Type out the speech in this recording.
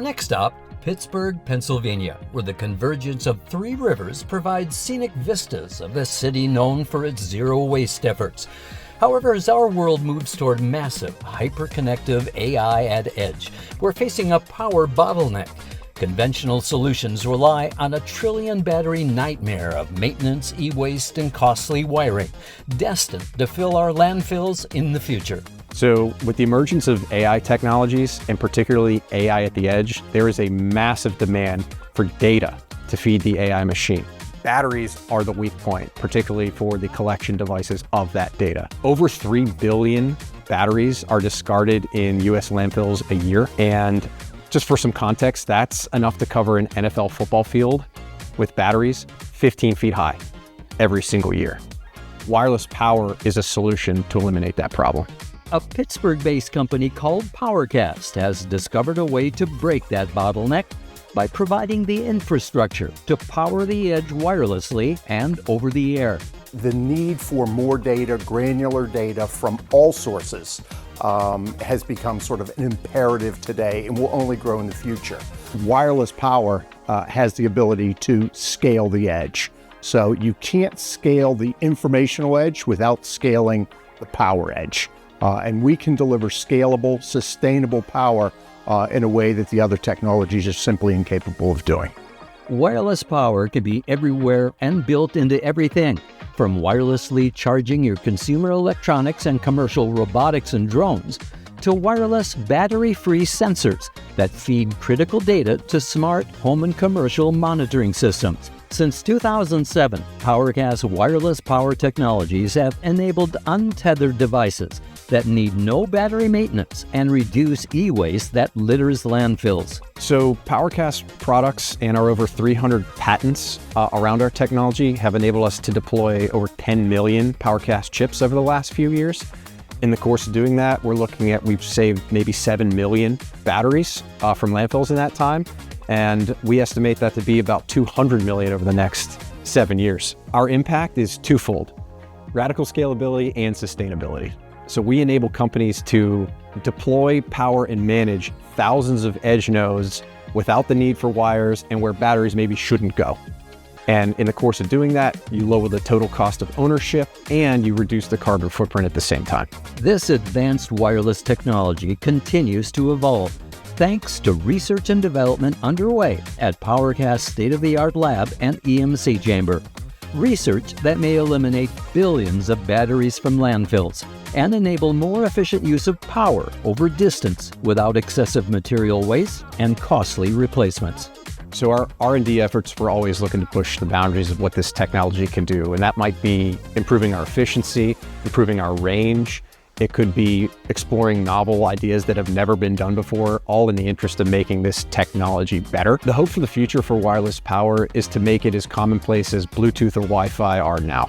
Our next stop, Pittsburgh, Pennsylvania, where the convergence of three rivers provides scenic vistas of a city known for its zero waste efforts. However, as our world moves toward massive, hyper-connective AI at edge, we're facing a power bottleneck. Conventional solutions rely on a trillion battery nightmare of maintenance, e-waste, and costly wiring, destined to fill our landfills in the future. So with the emergence of AI technologies, and particularly AI at the edge, there is a massive demand for data to feed the AI machine. Batteries are the weak point, particularly for the collection devices of that data. Over 3 billion batteries are discarded in US landfills a year. And just for some context, that's enough to cover an NFL football field with batteries 15 feet high every single year. Wireless power is a solution to eliminate that problem. A Pittsburgh-based company called Powercast has discovered a way to break that bottleneck by providing the infrastructure to power the edge wirelessly and over the air. The need for more data, granular data from all sources, has become sort of an imperative today and will only grow in the future. Wireless power has the ability to scale the edge. So you can't scale the informational edge without scaling the power edge. And we can deliver scalable, sustainable power in a way that the other technologies are simply incapable of doing. Wireless power can be everywhere and built into everything, from wirelessly charging your consumer electronics and commercial robotics and drones, to wireless battery-free sensors that feed critical data to smart home and commercial monitoring systems. Since 2007, Powercast wireless power technologies have enabled untethered devices that need no battery maintenance and reduce e-waste that litters landfills. So Powercast products and our over 300 patents around our technology have enabled us to deploy over 10 million Powercast chips over the last few years. In the course of doing that, we've saved maybe 7 million batteries from landfills in that time. And we estimate that to be about 200 million over the next 7 years. Our impact is twofold: radical scalability and sustainability. So we enable companies to deploy, power, and manage thousands of edge nodes without the need for wires and where batteries maybe shouldn't go. And in the course of doing that, you lower the total cost of ownership and you reduce the carbon footprint at the same time. This advanced wireless technology continues to evolve thanks to research and development underway at Powercast state-of-the-art lab and EMC chamber. Research that may eliminate billions of batteries from landfills and enable more efficient use of power over distance without excessive material waste and costly replacements. So our R&D efforts, we're always looking to push the boundaries of what this technology can do. And that might be improving our efficiency, improving our range. It could be exploring novel ideas that have never been done before, all in the interest of making this technology better. The hope for the future for wireless power is to make it as commonplace as Bluetooth or Wi-Fi are now.